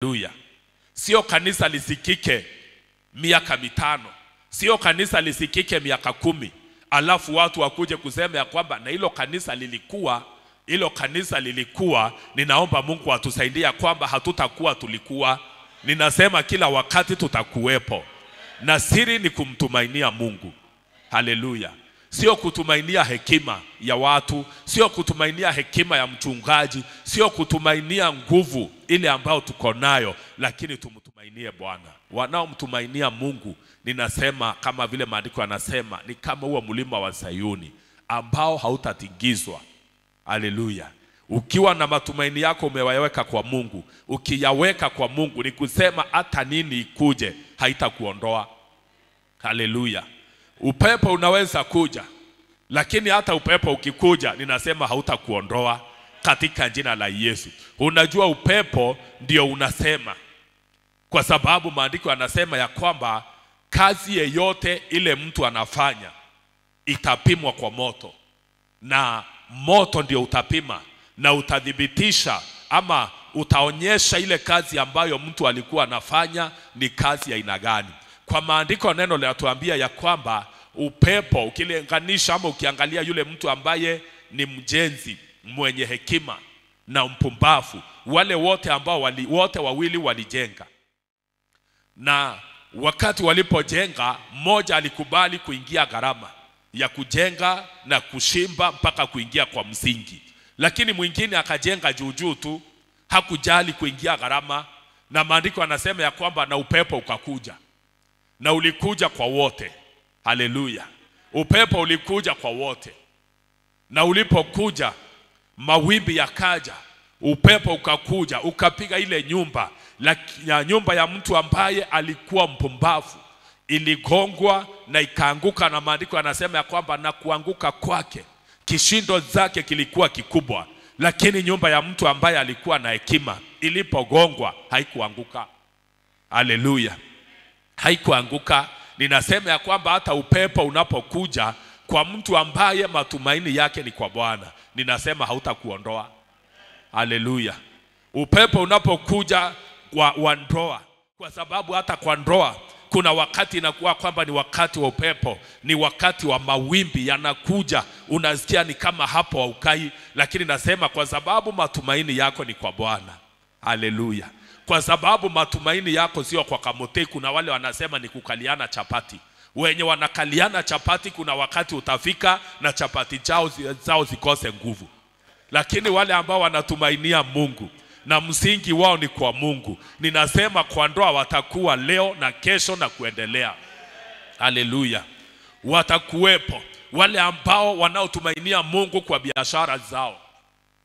Haleluya. Sio kanisa lisikike miaka 5. Sio kanisa lisikike miaka 10. Alafu watu wakuje kusema ya kwamba na hilo kanisa lilikuwa, ninaomba Mungu atusaidie kwamba hatutakuwa tulikuwa. Ninasema kila wakati tutakuwepo. Na siri ni kumtumainia Mungu. Haleluya. Sio kutumainia hekima ya watu, sio kutumainia hekima ya mchungaji, sio kutumainia nguvu ile ambayo tuko nayo, lakini tumtumainie Bwana. Wanaomtumainia Mungu, ninasema kama vile maandiko yanasema, ni kama huo mlima wa Sayuni ambao hautatingizwa. Haleluya. Ukiwa na matumaini yako umewaweka kwa Mungu, ukiyaweka kwa Mungu, ni kusema hata nini ikuje haitakuondoa. Haleluya. Upepo unaweza kuja, lakini hata upepo ukikuja, ninasema hautakuondoa katika jina la Yesu. Unajua upepo ndio unasema, kwa sababu maandiko yanasema ya kwamba kazi yeyote ile mtu anafanya itapimwa kwa moto, na moto ndio utapima na utadhibitisha ama utaonyesha ile kazi ambayo mtu alikuwa anafanya ni kazi ya aina gani. Kwa maandiko neno linatuambia ya kwamba upepo, ukilinganisha ama ukiangalia yule mtu ambaye ni mjenzi mwenye hekima na mpumbavu, wale wote ambao wote wawili walijenga, na wakati walipojenga, mmoja alikubali kuingia gharama ya kujenga na kushimba mpaka kuingia kwa msingi, lakini mwingine akajenga juu tu, hakujali kuingia gharama. Na maandiko yanasema ya kwamba na upepo ukakuja, na ulikuja kwa wote. Haleluya. Upepo ulikuja kwa wote, na ulipokuja mawimbi yakaja, upepo ukakuja ukapiga ile nyumba ya mtu ambaye alikuwa mpumbavu, iligongwa na ikaanguka. Na maandiko yanasema ya kwamba na kuanguka kwake, kishindo zake kilikuwa kikubwa, lakini nyumba ya mtu ambaye alikuwa na hekima ilipogongwa haikuanguka. Haleluya. Haikuanguka. Ninasema ya kwamba hata upepo unapokuja kwa mtu ambaye matumaini yake ni kwa Bwana, ninasema hautakuondoa. Haleluya. Upepo unapokuja kwa ndoa, kwa sababu hata kwa ndoa kuna wakati inakuwa kwamba ni wakati wa upepo, ni wakati wa mawimbi yanakuja, unasikia ni kama hapo haukai, lakini nasema kwa sababu matumaini yako ni kwa Bwana. Haleluya. Kwa sababu matumaini yako sio kwa kamote. Kuna wale wanasema ni kukaliana chapati. Wenye wanakaliana chapati, kuna wakati utafika na chapati zao zikose nguvu. Lakini wale ambao wanatumainia Mungu na msingi wao ni kwa Mungu, ninasema kwa ndoa watakuwa leo na kesho na kuendelea. Haleluya. Watakuwepo wale ambao wanaotumainia Mungu kwa biashara zao.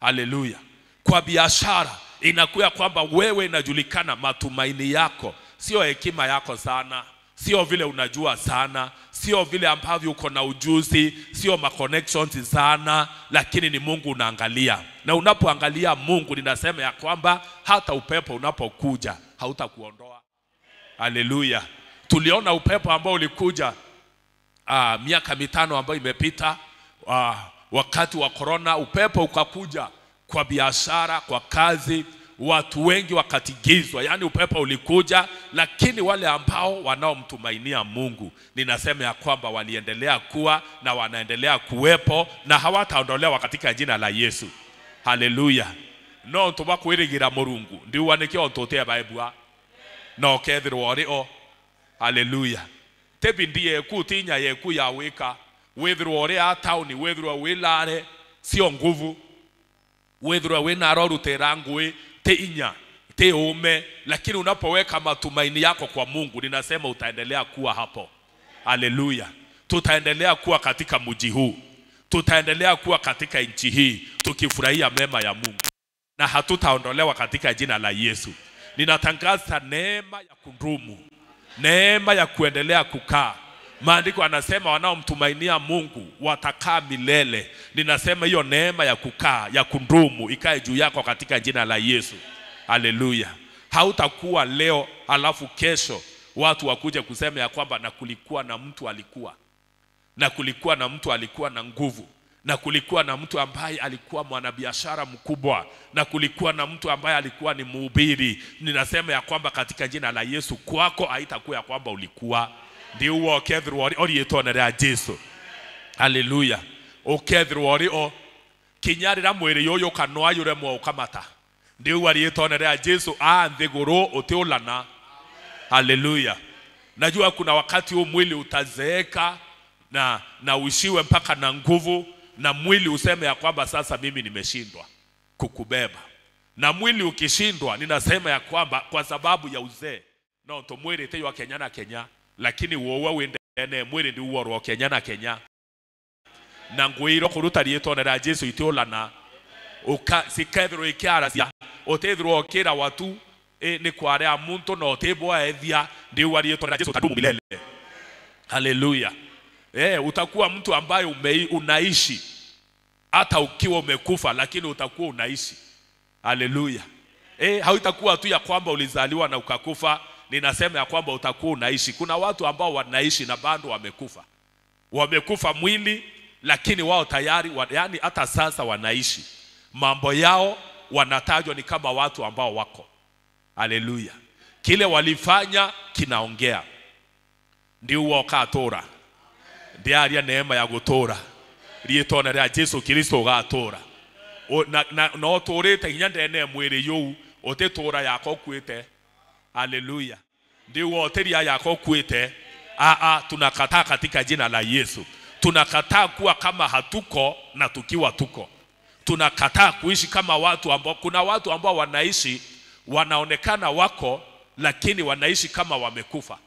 Haleluya. Kwa biashara inakuwa kwamba wewe inajulikana matumaini yako sio hekima yako sana, sio vile unajua sana, sio vile ambavyo uko na ujuzi, sio ma connections sana, lakini ni Mungu unaangalia. Na unapoangalia Mungu, ninasema ya kwamba hata upepo unapokuja hautakuondoa. Haleluya. Tuliona upepo ambao ulikuja miaka 5 ambayo imepita, wakati wa corona. Upepo ukakuja kwa biashara, kwa kazi, watu wengi wakatigizwa. Yani upepo ulikuja, lakini wale ambao wanaomtumainia Mungu, ninasema ya kwamba waliendelea kuwa na wanaendelea kuwepo na hawataondolewa katika jina la Yesu. Haleluya. No tubakwirigira Murungu ndi wanekio ntotea baibua no kethirwo rio. Haleluya. Tebindie kutinya yeku ya wika withirwo ria tauni, withirwo wilare sio nguvu, withirwo wina roru terangwe te inya te ume, lakini unapoweka matumaini yako kwa Mungu, ninasema utaendelea kuwa hapo. Haleluya. Tutaendelea kuwa katika mji huu, tutaendelea kuwa katika nchi hii tukifurahia mema ya Mungu, na hatutaondolewa katika jina la Yesu. Ninatangaza neema ya kudumu, neema ya kuendelea kukaa. Maandiko anasema wanaomtumainia Mungu watakaa milele. Ninasema hiyo neema ya kukaa, ya kudumu, ikae juu yako katika jina la Yesu. Haleluya. Hautakuwa leo alafu kesho watu wakuje kusema ya kwamba na kulikuwa na mtu alikuwa, na kulikuwa na mtu alikuwa na nguvu, na kulikuwa na mtu ambaye alikuwa mwanabiashara mkubwa, na kulikuwa na mtu ambaye alikuwa ni mhubiri. Ninasema ya kwamba katika jina la Yesu kwako haitakuwa ya kwamba ulikuwa. Ndio ukethirwo oriyetonera Yesu. Haleluya. Ukethirwo orio kinyarira mwiri yoyo kanwa yure mwo ukamata. Ndio oriyetonera Yesu nthiguru utiulana. Haleluya. Najua kuna wakati huu mwili utazeeka na uishiwe mpaka na nguvu, na mwili useme ya kwamba sasa mimi nimeshindwa kukubeba. Na mwili ukishindwa, ninasema ya kwamba kwa sababu ya uzee, no to mwili te wa Kenya na Kenya, lakini wowe wendene mwili ndi uwo ro Kenya na Kenya. Na ngwiro kuruta rietonera Yesu itiolana sikethiro ikiarasia otethiro kira watu ni kware a muntu no tebwa ethia ndi warietonera Yesu tadumu milele. Haleluya. Utakuwa mtu ambaye unaishi hata ukiwa umekufa, lakini utakuwa unaishi. Haleluya. Hautakuwa tu ya kwamba ulizaliwa na ukakufa. Ninasema ya kwamba utakuwa unaishi. Kuna watu ambao wanaishi na bado wamekufa. Wamekufa mwili, lakini wao tayari yani hata sasa wanaishi. Mambo yao wanatajwa ni kama watu ambao wako. Haleluya. Kile walifanya kinaongea. Ndio wakatora. Ndiaria neema ya gutora rietonera Yesu Kristo gatora no torete nyandene mwiri yu otetora yako kwete. Haleluya. Ndio oteria yako kwete. Tunakataa katika jina la Yesu. Tunakataa kuwa kama hatuko na tukiwa tuko. Tunakataa kuishi kama watu ambao, kuna watu ambao wanaishi wanaonekana wako, lakini wanaishi kama wamekufa.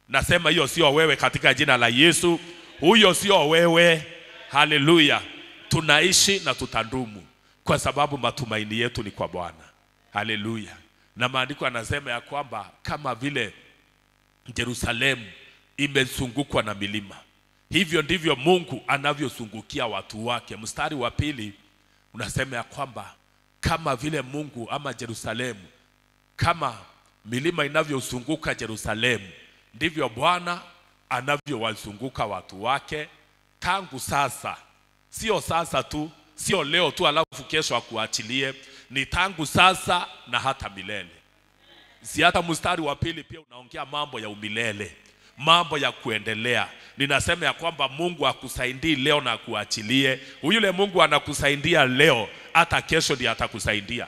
Nasema hiyo sio wewe katika jina la Yesu. Huyo sio wewe. Haleluya. Tunaishi na tutadumu kwa sababu matumaini yetu ni kwa Bwana. Haleluya. Na maandiko yanasema ya kwamba kama vile Yerusalemu imezungukwa na milima, hivyo ndivyo Mungu anavyozungukia watu wake. Mstari wa 2 unasema ya kwamba kama vile Mungu ama Yerusalemu, kama milima inavyozunguka Yerusalemu, ndivyo Bwana anavyowazunguka watu wake tangu sasa. Sio sasa tu, sio leo tu alafu kesho akuachilie, ni tangu sasa na hata milele. Si hata mstari wa 2 pia unaongea mambo ya umilele, mambo ya kuendelea. Ninasema ya kwamba Mungu akusaidie leo na akuachilie. Yule Mungu anakusaidia leo, hata kesho ndiye atakusaidia.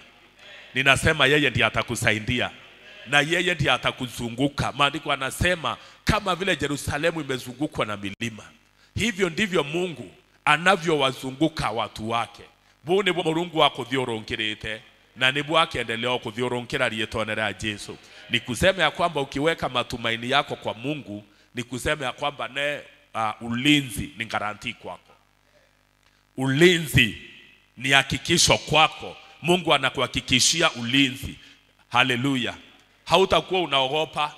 Ninasema yeye ndiye atakusaidia na yeye ndiye atakuzunguka. Maandiko anasema kama vile Yerusalemu imezungukwa na milima, hivyo ndivyo Mungu anavyowazunguka watu wake. Bune bo Mungu wako thiorongirite na nibu akiendelea kuthiorongera rietonera Yesu. Ni kusema ya kwamba ukiweka matumaini yako kwa Mungu, ni kusema ya kwamba ulinzi ni garanti kwako. Ulinzi ni hakikisho kwako. Mungu anakuhakikishia ulinzi. Haleluya. Hautakuwa unaogopa.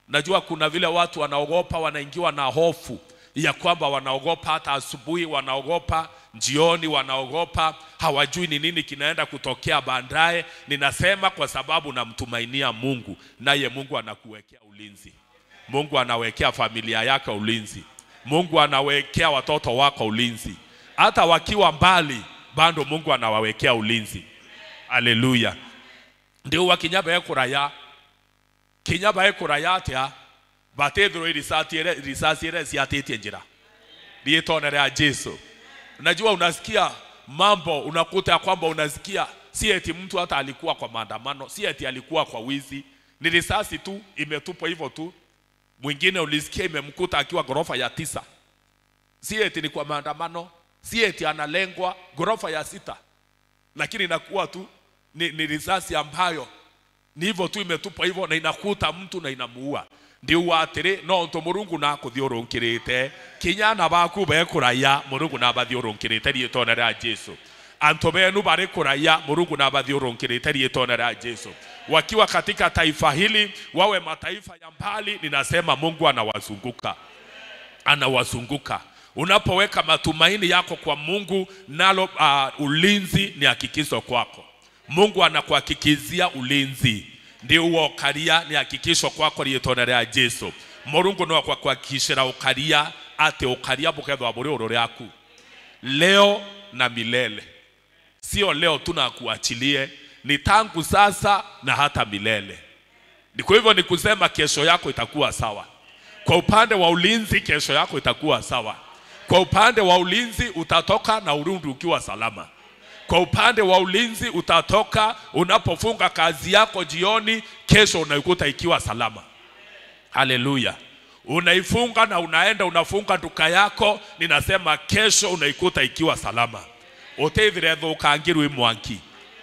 Najua kuna vile watu wanaogopa, wanaingiwa na hofu ya kwamba wanaogopa hata asubuhi, wanaogopa jioni, wanaogopa hawajui ni nini kinaenda kutokea baadaye. Ninasema kwa sababu namtumainia Mungu, naye Mungu anakuwekea ulinzi. Mungu anawekea familia yako ulinzi. Mungu anawekea watoto wako ulinzi. Hata wakiwa mbali bado Mungu anawawekea ulinzi. Haleluya. Ndio wakinyaba ekuraya kinyaba ekuraya atia batethro risasiere siatetie njira rietonera Yesu. Najua unasikia mambo, unakuta kwamba unasikia si eti mtu hata alikuwa kwa maandamano, si eti alikuwa kwa wizi, ni risasi tu imetupwa hivyo tu. Mwingine ulisikia imemkuta akiwa ghorofa ya 9, si eti ni kwa maandamano, si eti analengwa ghorofa ya 6, lakini inakuwa tu ni risasi ambayo ni hivyo tu imetupwa hivyo na inakuta mtu na inamuua. Ndio watire no nto Mungu na kuthiorongirite kinyana baku bekuraya Mungu na bathiorongirite rietonera Yesu. Antobenu bare kuraya Mungu na bathiorongirite rietonera Yesu. Wakiwa katika taifa hili, wawe mataifa ya mbali, ninasema Mungu anawazunguka. Anawazunguka. Unapoweka matumaini yako kwa Mungu, nalo ulinzi ni hakikisho kwako. Mungu anakuhakikizia ulinzi. Ndio ukaria ni hakikisho kwako rietonera Yesu. Mungu no kwa kuhakikishira ukaria ate ukaria bukethwa buri urore aku. leo na milele. Sio leo tunakuachilie, ni tangu sasa na hata milele. Ni kwa hivyo ni kusema kesho yako itakuwa sawa. Kwa upande wa ulinzi, kesho yako itakuwa sawa. Kwa upande wa ulinzi utatoka na urudi ukiwa salama. Kwa upande wa ulinzi utatoka unapofunga kazi yako jioni, kesho unaikuta ikiwa salama. Haleluya. Unaifunga na unaenda unafunga duka yako, ninasema kesho unaikuta ikiwa salama. Otevire ukangirwe mwanki.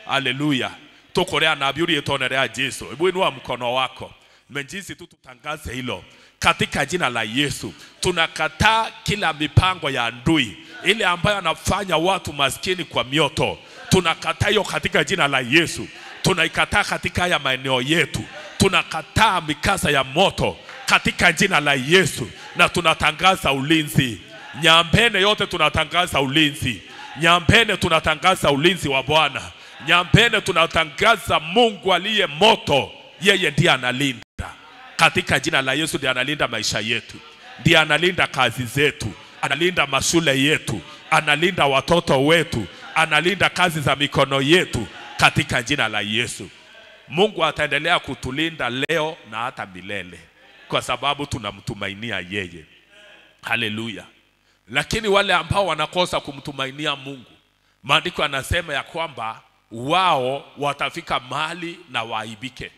Haleluya. Tukorea na biuri etonerea Yesu. Hebu inua mkono wako. Menjisi tutangaze hilo. Katika jina la Yesu, tunakataa kila mipango ya adui ile ambayo anafanya watu maskini kwa mioto. Tunakataa hiyo katika jina la Yesu. Tunaikataa katika haya maeneo yetu. Tunakataa mikasa ya moto katika jina la Yesu, na tunatangaza ulinzi. Nyambene yote tunatangaza ulinzi. Nyambene tunatangaza ulinzi wa Bwana. Nyambene tunatangaza Mungu aliye moto, yeye ndiye analinda. Katika jina la Yesu ndiye analinda maisha yetu. Ndiye analinda kazi zetu, analinda mashule yetu, analinda watoto wetu, analinda kazi za mikono yetu katika jina la Yesu. Mungu ataendelea kutulinda leo na hata milele kwa sababu tunamtumainia yeye. Haleluya. Lakini wale ambao wanakosa kumtumainia Mungu, maandiko yanasema ya kwamba wao watafika mahali na waaibike.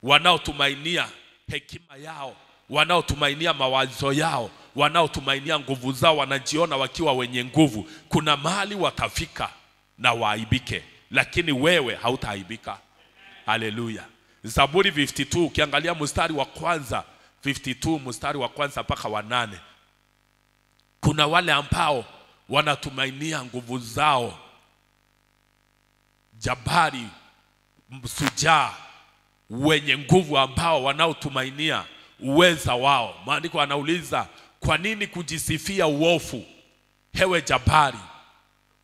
Wanaotumainia hekima yao, wanaotumainia mawazo yao, wanaotumainia nguvu zao, wanajiona wakiwa wenye nguvu, kuna mahali watafika na waaibike. Lakini wewe hautaaibika. Haleluya. Zaburi 52 ukiangalia mstari wa kwanza, 52 mstari wa kwanza mpaka wa 8. Kuna wale ambao wanatumainia nguvu zao, jabari, msujaa, wenye nguvu ambao wanaotumainia uweza wao. Maandiko anauliza, kwa nini kujisifia uofu, hewe jabari?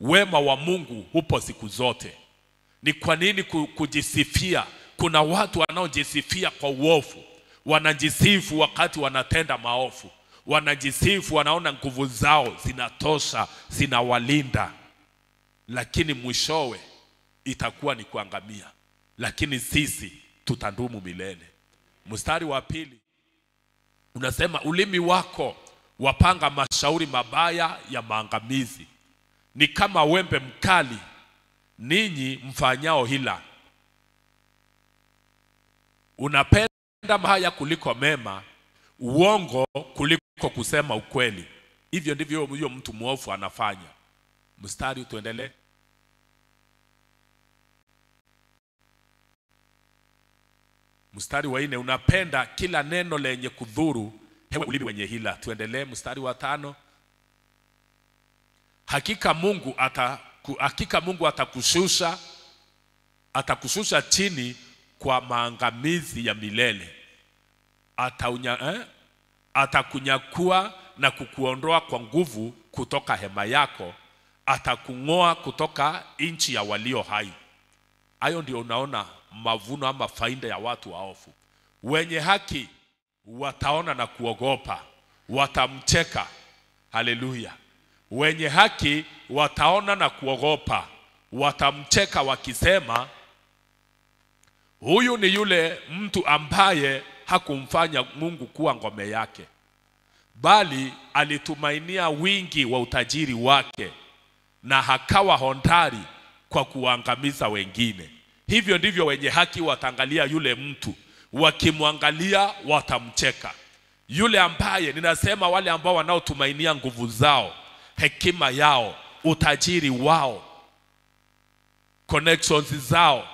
Wema wa Mungu upo siku zote. Ni kwa nini kujisifia? Kuna watu wanaojisifia kwa uofu. Wanajisifu wakati wanatenda maofu. Wanajisifu, wanaona nguvu zao zinatosha, zinawalinda. Lakini mwishowe itakuwa ni kuangamia. Lakini sisi tutadumu milele. Mstari wa 2 unasema, ulimi wako wapanga mashauri mabaya ya maangamizi. Ni kama wembe mkali ninyi mfanyao hila. Unapenda mabaya kuliko mema, uongo kuliko kusema ukweli. Hivyo ndivyo huyo mtu mwovu anafanya. Mstari tuendelee. Mstari wa 4, unapenda kila neno lenye kudhuru, hewe ulimi wenye hila. Tuendelee mstari wa 5. Hakika Mungu atakushusha chini kwa maangamizi ya milele. Atakunyakua na kukuondoa kwa nguvu kutoka hema yako. Atakung'oa kutoka nchi ya walio hai. Hayo ndio unaona mavuno ama faida ya watu waofu. Wenye haki wataona na kuogopa, watamcheka. Haleluya. Wenye haki wataona na kuogopa, watamcheka wakisema, huyu ni yule mtu ambaye hakumfanya Mungu kuwa ngome yake, bali alitumainia wingi wa utajiri wake na hakawa hodari kwa kuangamiza wengine. Hivyo ndivyo wenye haki wataangalia yule mtu, wakimwangalia watamcheka. Yule ambaye, ninasema wale ambao wanaotumainia nguvu zao, hekima yao, utajiri wao, connections zao,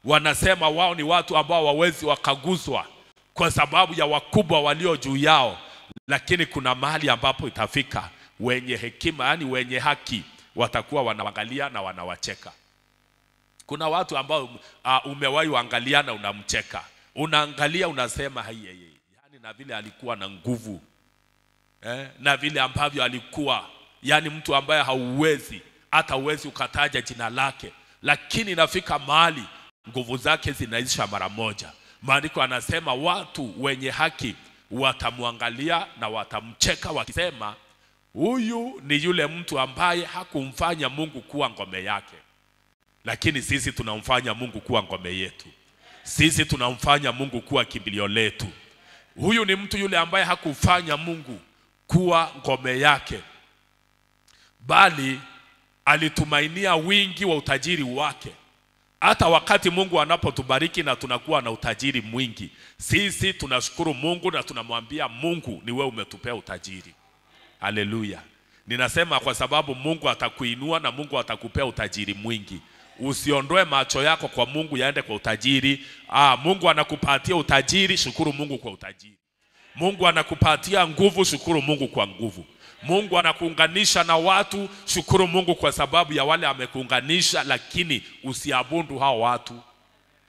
wanasema wao ni watu ambao wawezi wakaguzwa kwa sababu ya wakubwa walio juu yao. Lakini kuna mahali ambapo itafika wenye hekima, yani wenye haki, watakuwa wanaangalia na wanawacheka. Kuna watu ambao umewahi uangalia na unamcheka. Unaangalia unasema haiyeye, yani na vile alikuwa na nguvu, na vile ambavyo alikuwa, yani mtu ambaye hauwezi, hata uwezi ukataja jina lake. Lakini inafika mahali nguvu zake zinaisha mara moja. Maandiko anasema watu wenye haki watamwangalia na watamcheka wakisema, Huyu ni yule mtu ambaye hakumfanya Mungu kuwa ngome yake. Lakini sisi tunamfanya Mungu kuwa ngome yetu. Sisi tunamfanya Mungu kuwa kimbilio letu. Huyu ni mtu yule ambaye hakufanya Mungu kuwa ngome yake, bali alitumainia wingi wa utajiri wake. Hata wakati Mungu anapotubariki na tunakuwa na utajiri mwingi, sisi tunashukuru Mungu na tunamwambia Mungu, ni wewe umetupea utajiri. Haleluya. Ninasema kwa sababu Mungu atakuinua na Mungu atakupea utajiri mwingi. Usiondoe macho yako kwa Mungu yaende kwa utajiri. Mungu anakupatia utajiri, shukuru Mungu kwa utajiri. Mungu anakupatia nguvu, shukuru Mungu kwa nguvu. Mungu anakuunganisha na watu, shukuru Mungu kwa sababu ya wale amekuunganisha, lakini usiabundu hao watu.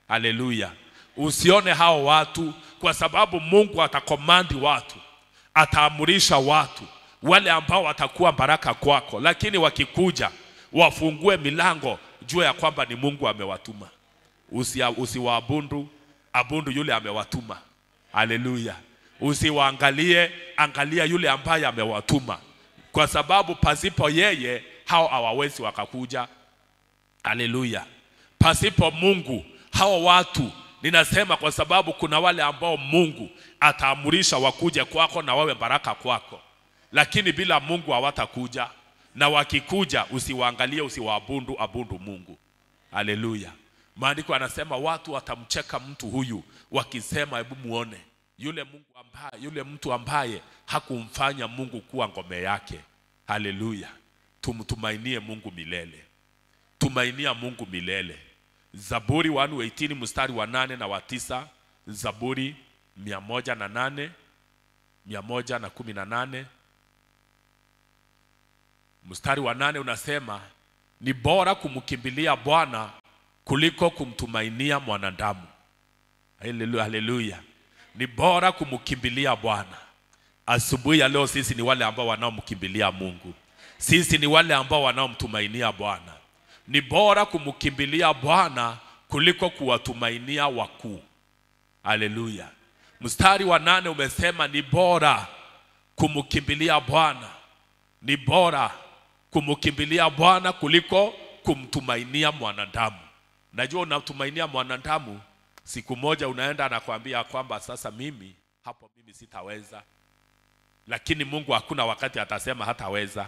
Haleluya. Usione hao watu, kwa sababu Mungu atakomandi watu, ataamurisha watu wale ambao watakuwa baraka kwako, lakini wakikuja wafungue milango, jua ya kwamba ni Mungu amewatuma. Usiwaabundu, abundu yule amewatuma. Haleluya. Usiwaangalie, angalia yule ambaye amewatuma, kwa sababu pasipo yeye hao hawawezi wakakuja. Haleluya. Pasipo Mungu hao watu, ninasema kwa sababu kuna wale ambao Mungu ataamurisha wakuje kwako na wawe baraka kwako, lakini bila Mungu hawatakuja. Na wakikuja usiwaangalie, usiwaabundu, abundu Mungu. Haleluya. Maandiko anasema watu watamcheka mtu huyu wakisema, hebu muone yule mtu ambaye hakumfanya Mungu kuwa ngome yake. Haleluya. Tumtumainie Mungu milele. Tumainia Mungu milele. Zaburi 118 mstari wa 8 na wa 9. Zaburi 108 118 mstari wa 8 unasema, ni bora kumkimbilia Bwana kuliko kumtumainia mwanadamu. Haleluya. Ni bora kumkimbilia Bwana. Asubuhi ya leo sisi ni wale ambao wanaomkimbilia Mungu. Sisi ni wale ambao wanaomtumainia Bwana. Ni bora kumkimbilia Bwana kuliko kuwatumainia wakuu. Haleluya. Mstari wa 8 umesema ni bora kumkimbilia Bwana. Ni bora kumkimbilia Bwana kuliko kumtumainia mwanadamu. Najua unatumainia mwanadamu, siku moja unaenda anakuambia kwamba sasa mimi sitaweza. Lakini Mungu hakuna wakati atasema hataweza.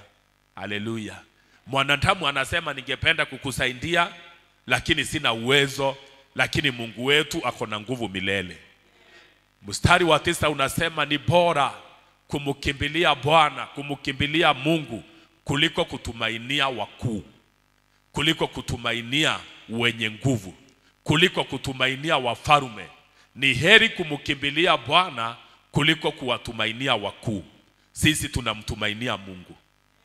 Haleluya. Mwanadamu anasema ningependa kukusaidia lakini sina uwezo, lakini Mungu wetu ako na nguvu milele. Mstari wa 9 unasema ni bora kumkimbilia Bwana, kumkimbilia Mungu kuliko kutumainia wakuu, kuliko kutumainia wenye nguvu, kuliko kutumainia wafalme. Ni heri kumkimbilia Bwana kuliko kuwatumainia wakuu. Sisi tunamtumainia Mungu.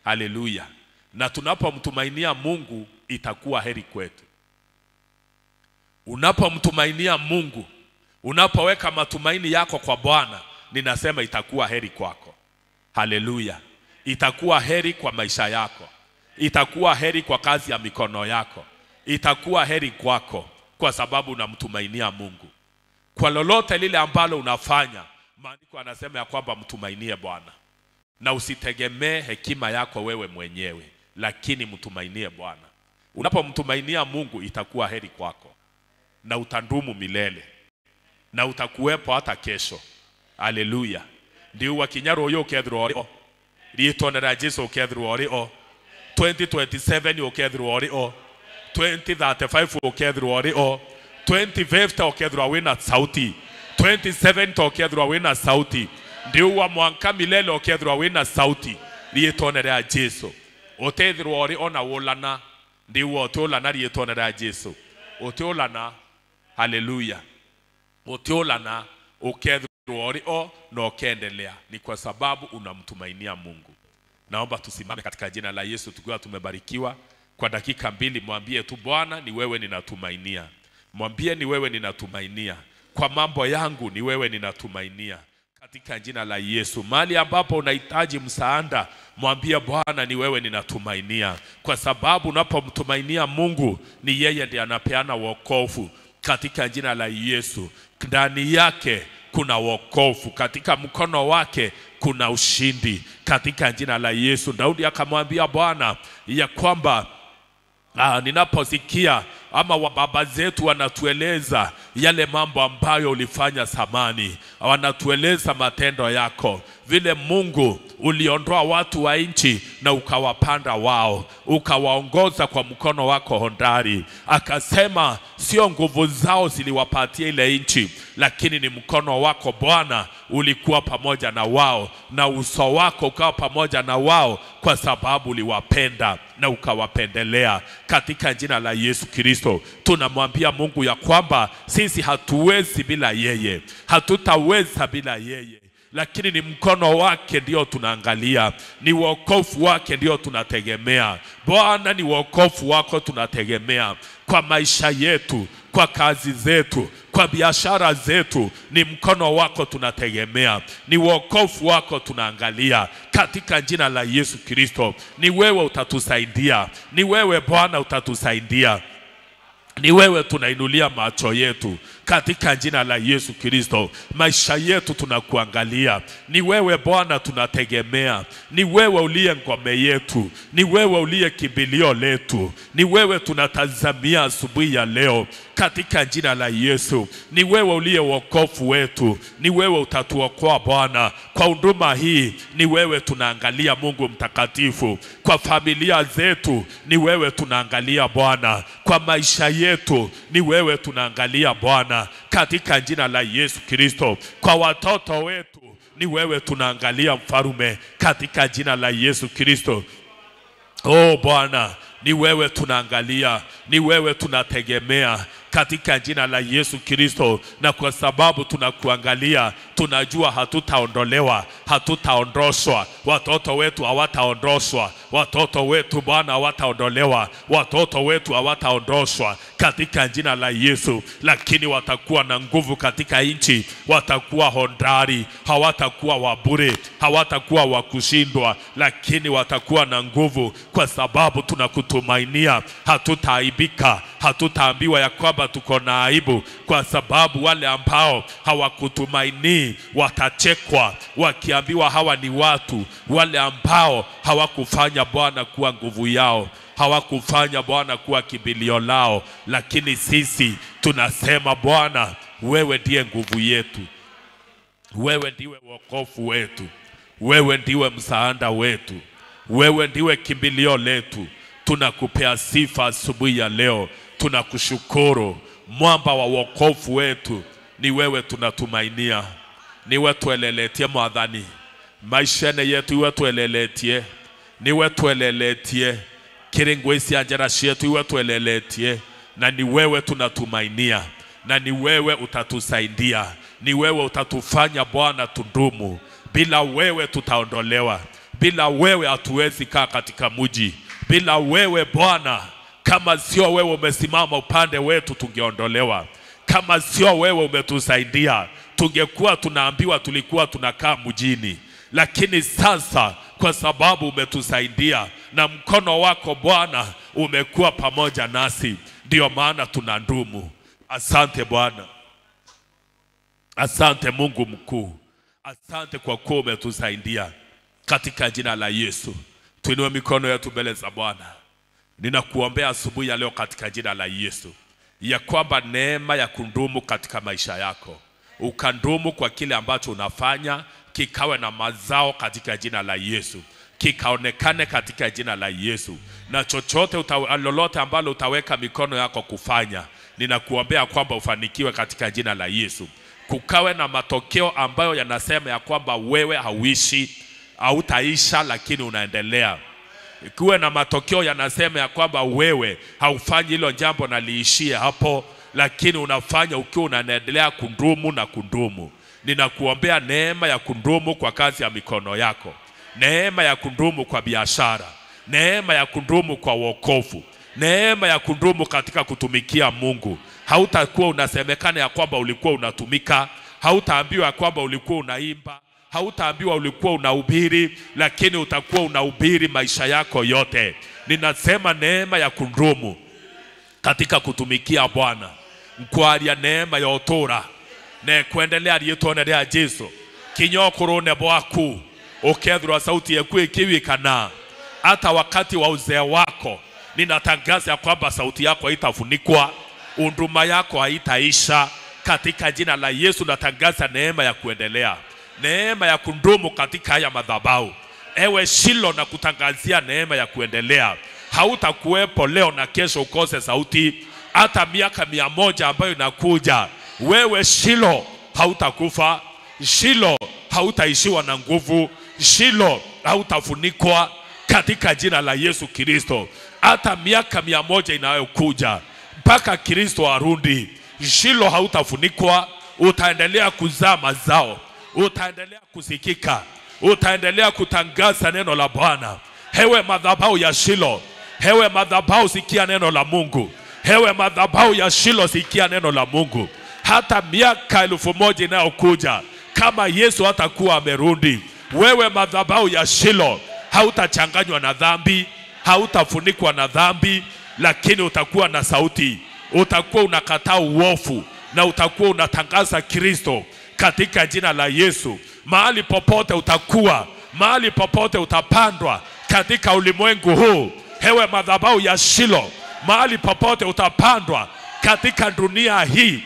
Haleluya. Na tunapomtumainia Mungu itakuwa heri kwetu. Unapomtumainia Mungu, unapoweka matumaini yako kwa Bwana, ninasema itakuwa heri kwako. Haleluya. Itakuwa heri kwa maisha yako. Itakuwa heri kwa kazi ya mikono yako. Itakuwa heri kwako kwa sababu unamtumainia Mungu. Kwa lolote lile ambalo unafanya, maandiko anasema ya kwamba mtumainie Bwana. Na usitegemee hekima yako wewe mwenyewe, lakini mtumainie Bwana. Unapomtumainia Mungu itakuwa heri kwako. Na utandumu milele. Na utakuwepo hata kesho. Haleluya. Ndio wakinyaro uyo ukethirwo ritonera Jesu ukethirwo rio 2027 ukethirwo rio 2035 ukethirwo rio 2050 ukethirwo wina sauti 27 ukethirwo wina sauti ndio wa mwanka milele ukethirwo wina sauti ritonera Jesu utethirwo rio na ulana ndio utulana ritonera Jesu utulana. Haleluya. Utulana ukethirwo rio na ukaendelea, ni kwa sababu unamtumainia Mungu. Naomba tusimame katika jina la Yesu tukiwa tumebarikiwa kwa dakika 2. Mwambie tu Bwana, ni wewe ninatumainia. Mwambie ni wewe ninatumainia. Kwa mambo yangu ni wewe ninatumainia. Katika jina la Yesu, mahali ambapo unahitaji msaada, mwambie Bwana, ni wewe ninatumainia. Kwa sababu unapomtumainia Mungu, ni yeye ndiye anapeana wokovu. Katika jina la Yesu, ndani yake kuna wokovu, katika mkono wake kuna ushindi, katika jina la Yesu. Daudi akamwambia Bwana ya kwamba ninaposikia ama baba zetu wanatueleza yale mambo ambayo ulifanya zamani, wanatueleza matendo yako, vile Mungu uliondoa watu wa nchi na ukawapanda wao, ukawaongoza kwa mkono wako hodari. Akasema sio nguvu zao ziliwapatia ile nchi, lakini ni mkono wako Bwana ulikuwa pamoja na wao, na uso wako ukawa pamoja na wao, kwa sababu uliwapenda na ukawapendelea. Katika jina la Yesu Kristo tunamwambia Mungu ya kwamba sisi hatuwezi bila yeye, hatutaweza bila yeye, lakini ni mkono wake ndio tunaangalia, ni wokovu wake ndio tunategemea. Bwana, ni wokovu wako tunategemea kwa maisha yetu, kwa kazi zetu, kwa biashara zetu, ni mkono wako tunategemea, ni wokovu wako tunaangalia. Katika jina la Yesu Kristo, ni wewe utatusaidia, ni wewe Bwana utatusaidia, ni wewe tunainulia macho yetu. Katika jina la Yesu Kristo, maisha yetu tunakuangalia, ni wewe Bwana tunategemea, ni wewe uliye ngome yetu, ni wewe uliye kimbilio letu, ni wewe tunatazamia asubuhi ya leo. Katika jina la Yesu, ni wewe uliye wokovu wetu, ni wewe utatuokoa Bwana. Kwa huduma hii ni wewe tunaangalia, Mungu mtakatifu. Kwa familia zetu ni wewe tunaangalia Bwana, kwa maisha yetu ni wewe tunaangalia Bwana. Katika jina la Yesu Kristo, kwa watoto wetu ni wewe tunaangalia Mfarume. Katika jina la Yesu Kristo, Bwana, ni wewe tunaangalia, ni wewe tunategemea. Katika jina la Yesu Kristo, na kwa sababu tunakuangalia, tunajua hatutaondolewa, hatutaondoshwa. Watoto wetu hawataondoshwa, watoto wetu Bwana hawataondolewa, watoto wetu hawataondoshwa katika jina la Yesu, lakini watakuwa na nguvu katika nchi, watakuwa hodari, hawatakuwa wabure, hawatakuwa wakushindwa, lakini watakuwa na nguvu, kwa sababu tunakutumainia. Hatutaaibika, hatutaambiwa ya kwamba tuko na aibu, kwa sababu wale ambao hawakutumaini watachekwa wakiambiwa hawa ni watu. Wale ambao hawakufanya Bwana kuwa nguvu yao, hawakufanya Bwana kuwa kimbilio lao, lakini sisi tunasema Bwana, wewe ndiye nguvu yetu, wewe ndiwe wokovu wetu, wewe ndiwe msaada wetu, wewe ndiwe kimbilio letu. Tunakupea sifa asubuhi ya leo, tunakushukuru mwamba wa wokovu wetu. Ni wewe tunatumainia, ni wewe tueleletie mwadhani maisha yetu, iwe tueleletie, ni wewe tueleletie kirengwesi anjara yetu, iwe tueleletie, na ni wewe tunatumainia, na ni wewe utatusaidia, ni wewe utatufanya Bwana tudumu. Bila wewe tutaondolewa, bila wewe hatuwezi kaa katika mji, bila wewe Bwana, kama sio wewe umesimama upande wetu tungeondolewa, kama sio wewe umetusaidia tungekuwa tunaambiwa tulikuwa tunakaa mjini. Lakini sasa kwa sababu umetusaidia na mkono wako Bwana umekuwa pamoja nasi, ndio maana tunadumu. Asante Bwana, asante Mungu mkuu, asante kwa kuwa umetusaidia. Katika jina la Yesu tuinue mikono yetu mbele za Bwana. Ninakuombea asubuhi ya leo katika jina la Yesu, ya kwamba neema ya kudumu katika maisha yako, ukandumu kwa kile ambacho unafanya, kikawe na mazao katika jina la Yesu, kikaonekane katika jina la Yesu. Na chochote lolote ambalo utaweka mikono yako kufanya, ninakuombea kwamba ufanikiwe katika jina la Yesu. Kukawe na matokeo ambayo yanasema ya kwamba wewe hauishi, hautaisha, lakini unaendelea. Kuwe na matokeo yanasema ya kwamba wewe haufanyi hilo jambo na liishie hapo, lakini unafanya ukiwa unaendelea kudumu na kudumu. Ninakuombea neema ya kudumu kwa kazi ya mikono yako, neema ya kudumu kwa biashara, neema ya kudumu kwa wokovu, neema ya kudumu katika kutumikia Mungu. Hautakuwa unasemekana ya kwamba ulikuwa unatumika, hautaambiwa ya kwamba ulikuwa unaimba, hautaambiwa ulikuwa unahubiri, lakini utakuwa unahubiri maisha yako yote. Ninasema neema ya kudumu katika kutumikia Bwana. Mkwali ya neema ya otora, ne kuendelea rietone ria Jesu kinyokurune bwaku ukethura sauti yaku ikiwikana hata wakati wa uzee wako. Ninatangaza kwamba sauti yako haitafunikwa, unduma yako haitaisha katika jina la Yesu. Natangaza neema ya kuendelea, neema ya kundumu katika haya madhabahu. Ewe Shilo, na kutangazia neema ya kuendelea. Hautakuwepo leo na kesho ukose sauti. Hata miaka 100 ambayo inakuja, wewe Shilo hautakufa. Shilo hautaishiwa na nguvu. Shilo hautafunikwa katika jina la Yesu Kristo. Hata miaka 100 inayokuja mpaka Kristo arudi, Shilo hautafunikwa. Utaendelea kuzaa mazao, utaendelea kusikika, utaendelea kutangaza neno la Bwana. Hewe madhabahu ya Shilo, hewe madhabahu sikia neno la Mungu. Hewe madhabahu ya Shilo sikia neno la Mungu. Hata miaka 1000 inayokuja, kama Yesu hatakuwa amerudi, wewe madhabahu ya Shilo hautachanganywa na dhambi, hautafunikwa na dhambi, lakini utakuwa na sauti. Utakuwa unakataa uovu na utakuwa unatangaza Kristo katika jina la Yesu. Mahali popote utakuwa, mahali popote utapandwa katika ulimwengu huu, hewe madhabahu ya Shilo, mahali popote utapandwa katika dunia hii,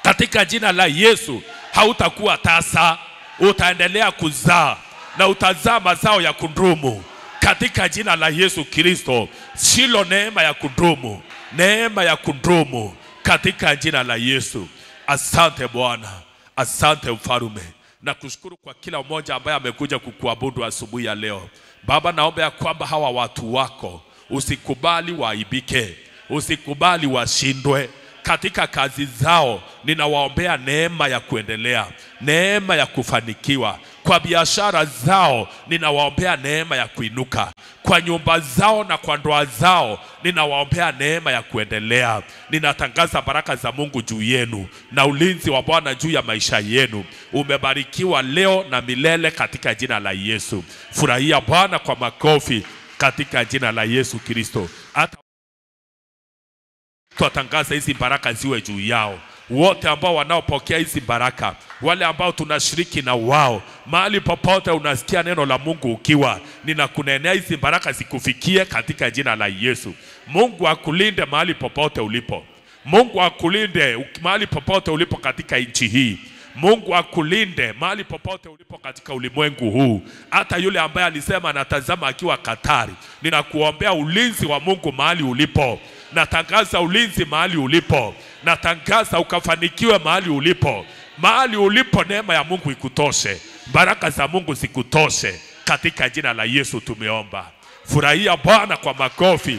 katika jina la Yesu, hautakuwa tasa. Utaendelea kuzaa na utazaa mazao ya kudumu katika jina la Yesu Kristo. Shilo, neema ya kudumu, neema ya kudumu katika jina la Yesu. Asante Bwana, asante Mfalme. Na kushukuru kwa kila mmoja ambaye amekuja kukuabudu asubuhi ya leo. Baba, naomba ya kwamba hawa watu wako usikubali waibike, usikubali washindwe katika kazi zao. Ninawaombea neema ya kuendelea, neema ya kufanikiwa kwa biashara zao. Ninawaombea neema ya kuinuka kwa nyumba zao na kwa ndoa zao. Ninawaombea neema ya kuendelea. Ninatangaza baraka za Mungu juu yenu na ulinzi wa Bwana juu ya maisha yenu. Umebarikiwa leo na milele katika jina la Yesu. Furahia Bwana kwa makofi katika jina la Yesu Kristo. Hata tutangaza hizi baraka ziwe juu yao. Wote ambao wanaopokea hizi baraka, wale ambao tunashiriki na wao, mahali popote unasikia neno la Mungu ukiwa, ninakunenea hizi baraka zikufikie katika jina la Yesu. Mungu akulinde mahali popote ulipo. Mungu akulinde mahali popote ulipo katika nchi hii. Mungu akulinde mahali popote ulipo katika ulimwengu huu. Hata yule ambaye alisema anatazama akiwa Katari, ninakuombea ulinzi wa Mungu mahali ulipo. Natangaza ulinzi mahali ulipo. Natangaza ukafanikiwe mahali ulipo. Mahali ulipo neema ya Mungu ikutoshe, baraka za Mungu zikutoshe katika jina la Yesu tumeomba. Furahia Bwana kwa makofi.